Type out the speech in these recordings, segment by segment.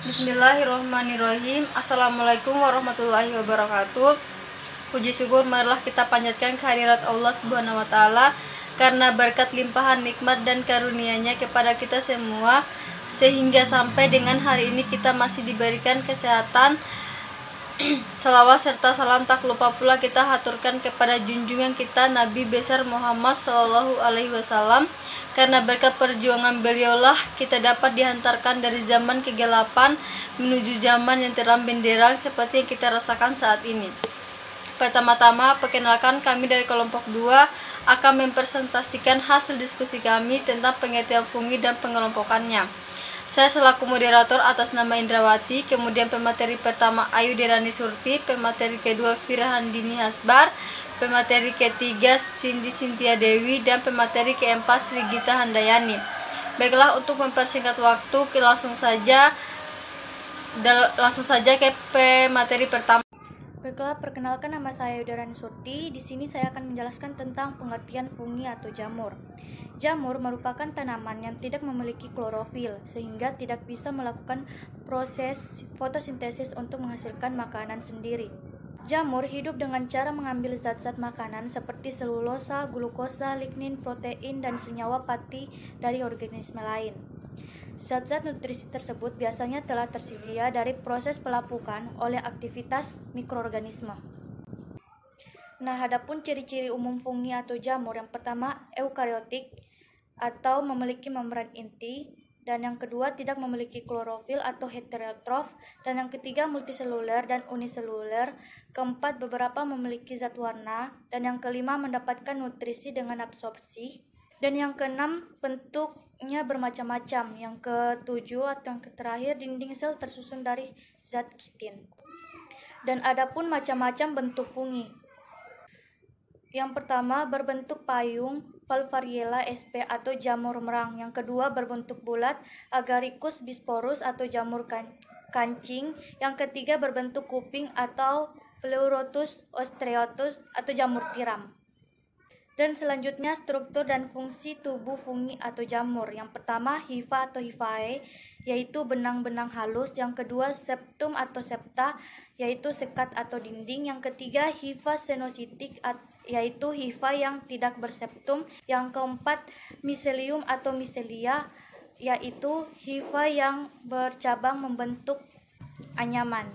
Bismillahirrahmanirrahim. Assalamualaikum warahmatullahi wabarakatuh. Puji syukur marilah kita panjatkan kehadirat Allah Subhanahu wa taala karena berkat limpahan nikmat dan karunia-Nya kepada kita semua sehingga sampai dengan hari ini kita masih diberikan kesehatan. Salawat serta salam tak lupa pula kita haturkan kepada junjungan kita Nabi besar Muhammad Sallallahu Alaihi Wasallam, karena berkat perjuangan beliaulah kita dapat dihantarkan dari zaman kegelapan menuju zaman yang terang benderang seperti yang kita rasakan saat ini. Pertama-tama, perkenalkan kami dari kelompok 2 akan mempresentasikan hasil diskusi kami tentang pengertian fungi dan pengelompokannya. Saya selaku moderator atas nama Indrawati, kemudian pemateri pertama Ayu Derani Surti, pemateri kedua Firhandini Hasbar, pemateri ketiga Cindy Cynthia Dewi, dan pemateri keempat Sri Gita Handayani. Baiklah, untuk mempersingkat waktu, langsung saja ke pemateri pertama. Baiklah, perkenalkan nama saya Yudarani Surti. Di sini saya akan menjelaskan tentang pengertian fungi atau jamur. Jamur merupakan tanaman yang tidak memiliki klorofil, sehingga tidak bisa melakukan proses fotosintesis untuk menghasilkan makanan sendiri. Jamur hidup dengan cara mengambil zat-zat makanan seperti selulosa, glukosa, lignin, protein, dan senyawa pati dari organisme lain. Zat-zat nutrisi tersebut biasanya telah tersedia dari proses pelapukan oleh aktivitas mikroorganisme. Nah, adapun ciri-ciri umum fungi atau jamur, yang pertama eukariotik atau memiliki membran inti, dan yang kedua tidak memiliki klorofil atau heterotrof, dan yang ketiga multiseluler dan uniseluler, keempat beberapa memiliki zat warna, dan yang kelima mendapatkan nutrisi dengan absorpsi, dan yang keenam bentuknya bermacam-macam, yang ketujuh atau yang terakhir dinding sel tersusun dari zat kitin. Dan adapun macam-macam bentuk fungi. Yang pertama berbentuk payung, Valvariella sp atau jamur merang. Yang kedua berbentuk bulat, Agaricus bisporus atau jamur kancing. Yang ketiga berbentuk kuping atau Pleurotus ostreotus atau jamur tiram. Dan selanjutnya struktur dan fungsi tubuh fungi atau jamur. Yang pertama hifa atau hifae, yaitu benang-benang halus. Yang kedua septum atau septa, yaitu sekat atau dinding. Yang ketiga hifa senositik, yaitu hifa yang tidak berseptum. Yang keempat miselium atau miselia, yaitu hifa yang bercabang membentuk anyaman.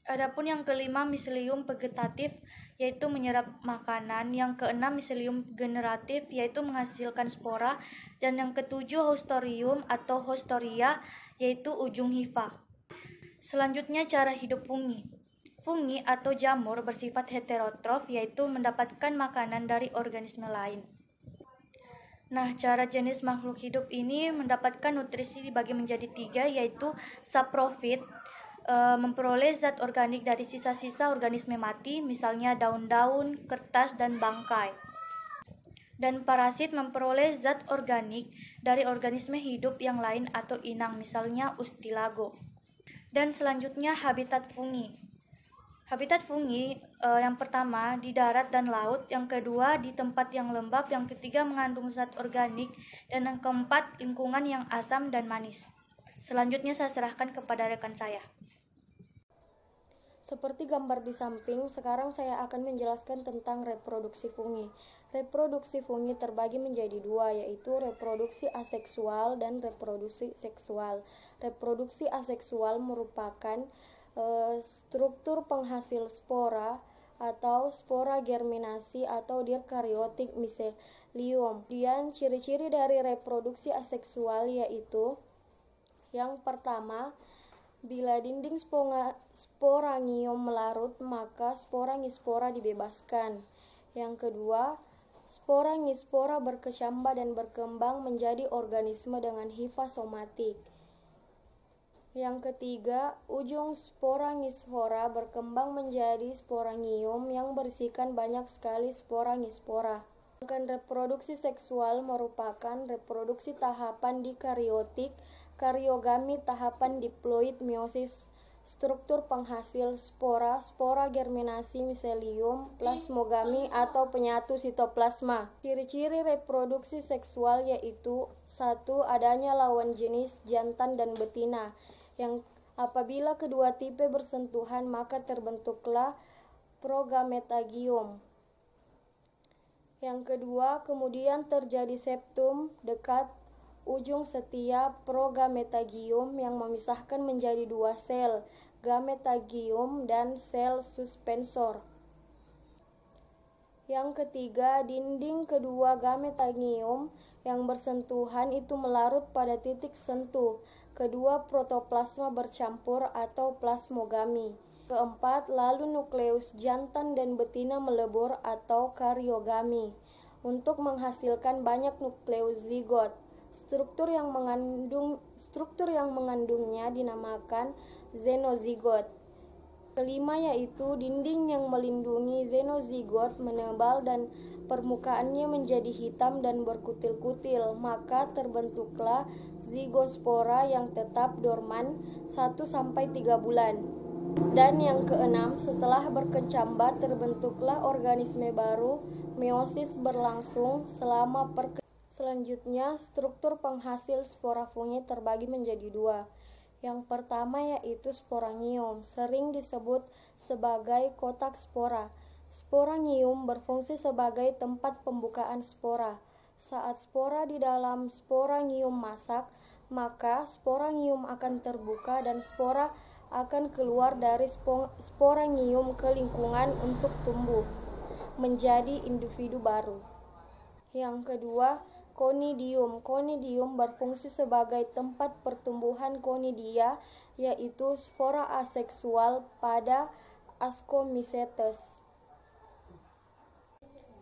Adapun yang kelima miselium vegetatif, yaitu menyerap makanan. Yang keenam miselium generatif, yaitu menghasilkan spora. Dan yang ketujuh haustorium atau haustoria, yaitu ujung hifa. Selanjutnya cara hidup fungi. Fungi atau jamur bersifat heterotrof, yaitu mendapatkan makanan dari organisme lain. Nah, cara jenis makhluk hidup ini mendapatkan nutrisi dibagi menjadi 3, yaitu saprofit, memperoleh zat organik dari sisa-sisa organisme mati, misalnya daun-daun, kertas, dan bangkai. Dan parasit memperoleh zat organik dari organisme hidup yang lain atau inang, misalnya Ustilago. Dan selanjutnya habitat fungi. Habitat fungi yang pertama di darat dan laut, yang kedua di tempat yang lembab, yang ketiga mengandung zat organik, dan yang keempat lingkungan yang asam dan manis. Selanjutnya saya serahkan kepada rekan saya. Seperti gambar di samping, sekarang saya akan menjelaskan tentang reproduksi fungi. Reproduksi fungi terbagi menjadi 2, yaitu reproduksi aseksual dan reproduksi seksual. Reproduksi aseksual merupakan struktur penghasil spora atau spora germinasi atau dikariotik miselium. Kemudian ciri-ciri dari reproduksi aseksual yaitu yang pertama, bila dinding sporangium melarut, maka sporangispora dibebaskan. Yang kedua, sporangispora berkecambah dan berkembang menjadi organisme dengan hifa somatik. Yang ketiga, ujung sporangispora berkembang menjadi sporangium yang berisikan banyak sekali sporangispora. Sedangkan reproduksi seksual merupakan reproduksi tahapan dikariotik, kariogami tahapan diploid meiosis, struktur penghasil spora, spora germinasi miselium, plasmogami atau penyatu sitoplasma. Ciri-ciri reproduksi seksual yaitu 1. Adanya lawan jenis jantan dan betina. Yang apabila kedua tipe bersentuhan, maka terbentuklah progametagium. Yang kedua, kemudian terjadi septum dekat ujung setiap progametagium yang memisahkan menjadi dua sel, gametagium dan sel suspensor. Yang ketiga, dinding kedua gametagium yang bersentuhan itu melarut pada titik sentuh. Kedua protoplasma bercampur atau plasmogami. Keempat, lalu nukleus jantan dan betina melebur atau kariogami untuk menghasilkan banyak nukleus zigot. Struktur yang mengandungnya dinamakan xenozigot. Kelima yaitu dinding yang melindungi xenozigot menebal dan permukaannya menjadi hitam dan berkutil-kutil, maka terbentuklah zigospora yang tetap dorman 1-3 bulan. Dan yang keenam, setelah berkecambat terbentuklah organisme baru, meiosis berlangsung selama Selanjutnya, struktur penghasil spora fungi terbagi menjadi dua. Yang pertama yaitu sporangium, sering disebut sebagai kotak spora. Sporangium berfungsi sebagai tempat pembukaan spora. Saat spora di dalam sporangium masak, maka sporangium akan terbuka dan spora akan keluar dari sporangium ke lingkungan untuk tumbuh menjadi individu baru. Yang kedua, konidium. Konidium berfungsi sebagai tempat pertumbuhan konidia, yaitu spora aseksual pada Ascomycetes.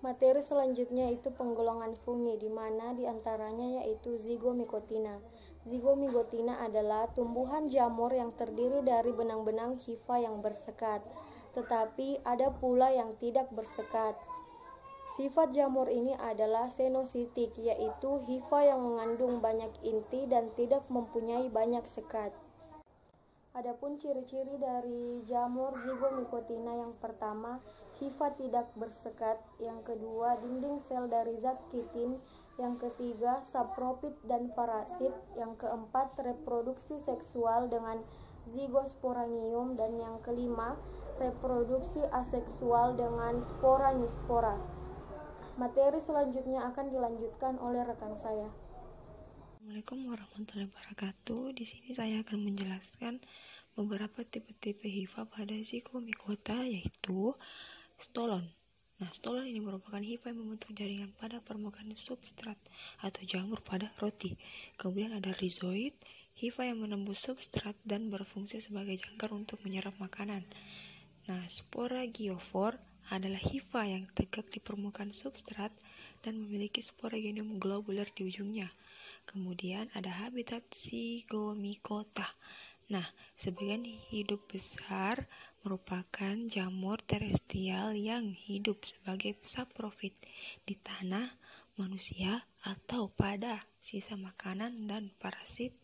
Materi selanjutnya itu penggolongan fungi, di mana diantaranya yaitu Zygomycotina. Zygomycotina adalah tumbuhan jamur yang terdiri dari benang-benang hifa yang bersekat, tetapi ada pula yang tidak bersekat. Sifat jamur ini adalah senositik, yaitu hifa yang mengandung banyak inti dan tidak mempunyai banyak sekat. Adapun ciri-ciri dari jamur Zygomycotina, yang pertama, hifa tidak bersekat, yang kedua, dinding sel dari zat kitin, yang ketiga, saprofit dan parasit, yang keempat, reproduksi seksual dengan zygosporangium, dan yang kelima, reproduksi aseksual dengan sporangispora. Materi selanjutnya akan dilanjutkan oleh rekan saya. Assalamualaikum warahmatullahi wabarakatuh. Di sini saya akan menjelaskan beberapa tipe-tipe hifa pada Zygomycota, yaitu stolon. Nah, stolon ini merupakan hifa yang membentuk jaringan pada permukaan substrat atau jamur pada roti. Kemudian ada rhizoid, hifa yang menembus substrat dan berfungsi sebagai jangkar untuk menyerap makanan. Nah, sporagiophore adalah hifa yang tegak di permukaan substrat dan memiliki sporagenium globular di ujungnya. Kemudian ada habitat Zygomycota. Nah, sebagian hidup besar merupakan jamur terestrial yang hidup sebagai saprofit di tanah, manusia, atau pada sisa makanan dan parasit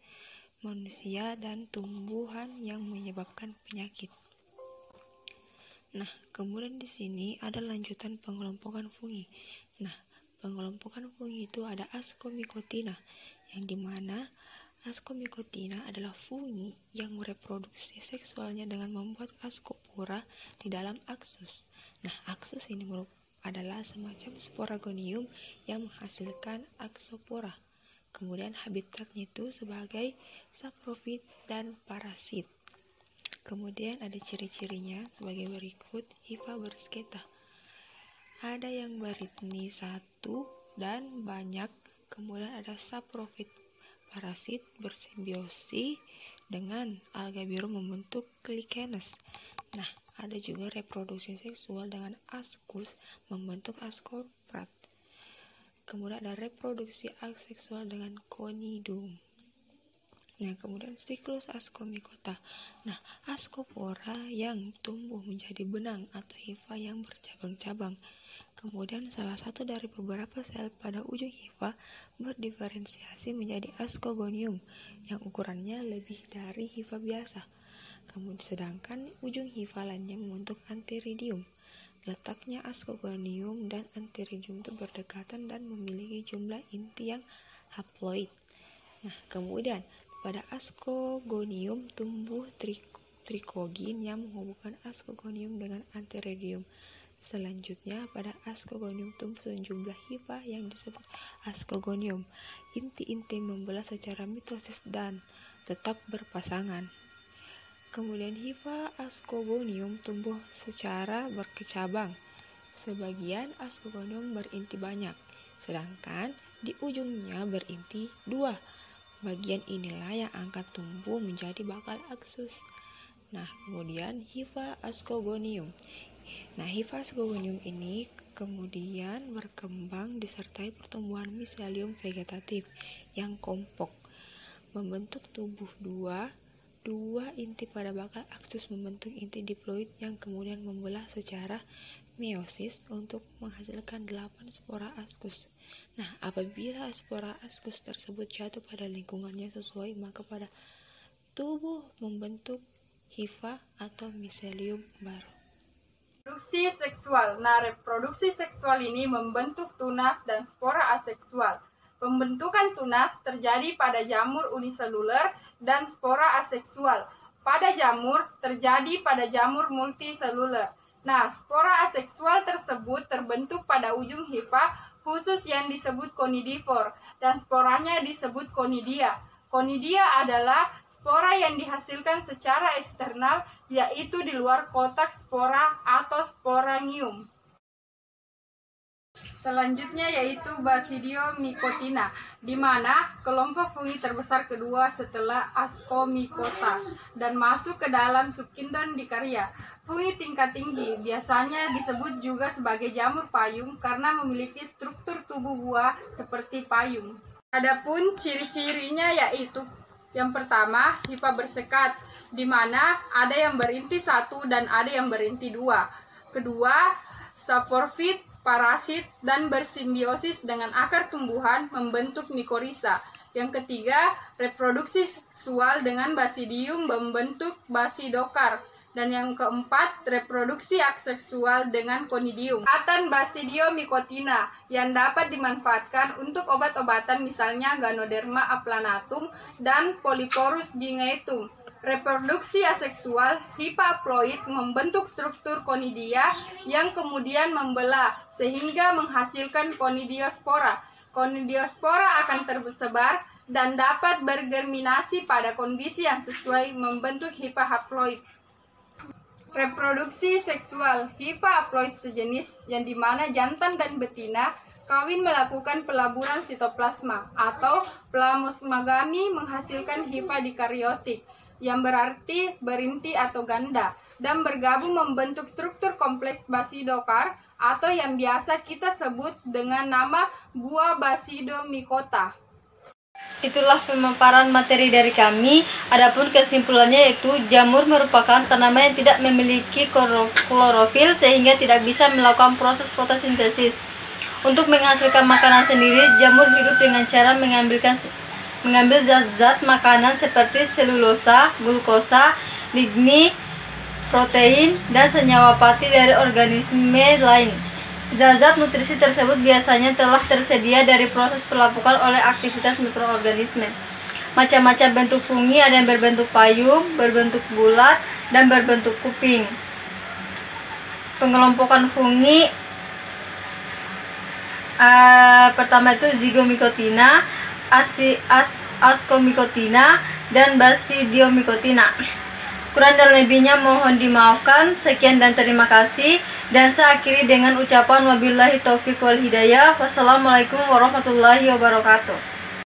manusia dan tumbuhan yang menyebabkan penyakit. Nah, kemudian di sini ada lanjutan pengelompokan fungi. Nah, pengelompokan fungi itu ada Ascomycotina, yang dimana Ascomycotina adalah fungi yang mereproduksi seksualnya dengan membuat askopora di dalam aksus. Nah, aksus ini adalah semacam sporagonium yang menghasilkan aksopora. Kemudian habitatnya itu sebagai saprofit dan parasit. Kemudian ada ciri-cirinya sebagai berikut. Hifa bersketa. Ada yang beritni satu dan banyak. Kemudian ada saprofit parasit bersimbiosi dengan alga biru membentuk klikenes. Nah, ada juga reproduksi seksual dengan askus membentuk askoprat. Kemudian ada reproduksi aseksual dengan conidum. Nah, kemudian siklus Ascomycota. Nah, askopora yang tumbuh menjadi benang atau hifa yang bercabang-cabang. Kemudian salah satu dari beberapa sel pada ujung hifa berdiferensiasi menjadi ascogonium yang ukurannya lebih dari hifa biasa. Kemudian sedangkan ujung hifa lainnya membentuk antheridium. Letaknya ascogonium dan antheridium itu berdekatan dan memiliki jumlah inti yang haploid. Nah, kemudian Pada Ascogonium tumbuh trikogin yang menghubungkan Ascogonium dengan antheridium. Selanjutnya, pada Ascogonium tumbuh sejumlah hifa yang disebut Ascogonium. Inti-inti membelah secara mitosis dan tetap berpasangan. Kemudian hifa Ascogonium tumbuh secara berkecabang. Sebagian Ascogonium berinti banyak, sedangkan di ujungnya berinti 2. Bagian inilah yang akan tumbuh menjadi bakal aksus. Nah, kemudian hifa Ascogonium. Nah, hifa Ascogonium ini kemudian berkembang disertai pertumbuhan miselium vegetatif yang kompok, membentuk tubuh 2 inti pada bakal aksus membentuk inti diploid yang kemudian membelah secara meiosis untuk menghasilkan 8 spora askus. Nah, apabila spora askus tersebut jatuh pada lingkungannya sesuai, maka pada tubuh membentuk hifa atau miselium baru. Reproduksi seksual. Nah, reproduksi seksual ini membentuk tunas dan spora aseksual. Pembentukan tunas terjadi pada jamur uniseluler dan spora aseksual. Pada jamur terjadi pada jamur multiseluler. Nah, spora aseksual tersebut terbentuk pada ujung hifa khusus yang disebut conidivore dan sporanya disebut conidia. Conidia adalah spora yang dihasilkan secara eksternal, yaitu di luar kotak spora atau sporangium. Selanjutnya yaitu Basidiomycotina, di mana kelompok fungi terbesar kedua setelah Ascomycota dan masuk ke dalam subkingdom Dicaria. Fungi tingkat tinggi biasanya disebut juga sebagai jamur payung karena memiliki struktur tubuh buah seperti payung. Adapun ciri-cirinya yaitu yang pertama, hifa bersekat, di mana ada yang berinti 1 dan ada yang berinti 2. Kedua, saporfit, parasit, dan bersimbiosis dengan akar tumbuhan membentuk mikorisa. Yang ketiga, reproduksi seksual dengan basidium membentuk basidokar. Dan yang keempat, reproduksi aseksual dengan conidium. Atan Basidiomycotina yang dapat dimanfaatkan untuk obat-obatan misalnya Ganoderma aplanatum dan Polyporus gingaetum. Reproduksi aseksual, hifa haploid membentuk struktur conidia yang kemudian membelah sehingga menghasilkan conidiospora. Conidiospora akan tersebar dan dapat bergerminasi pada kondisi yang sesuai membentuk hifa haploid. Reproduksi seksual, hifa haploid sejenis yang dimana jantan dan betina kawin melakukan pelaburan sitoplasma atau plasmogami menghasilkan hifa dikaryotik yang berarti berinti atau ganda dan bergabung membentuk struktur kompleks basidokar atau yang biasa kita sebut dengan nama buah Basidiomycota. Itulah pemaparan materi dari kami. Adapun kesimpulannya yaitu jamur merupakan tanaman yang tidak memiliki klorofil sehingga tidak bisa melakukan proses fotosintesis. Untuk menghasilkan makanan sendiri, jamur hidup dengan cara mengambil zat-zat makanan seperti selulosa, glukosa, lignin, protein, dan senyawa pati dari organisme lain. Zat-zat nutrisi tersebut biasanya telah tersedia dari proses pelapukan oleh aktivitas mikroorganisme. Macam-macam bentuk fungi ada yang berbentuk payung, berbentuk bulat, dan berbentuk kuping. Pengelompokan fungi pertama itu Zygomycotina, Ascomycotina, dan Basidiomycotina. Kurang dan lebihnya mohon dimaafkan. Sekian dan terima kasih. Dan saya akhiri dengan ucapan wabillahi taufiq wal hidayah. Wassalamualaikum warahmatullahi wabarakatuh.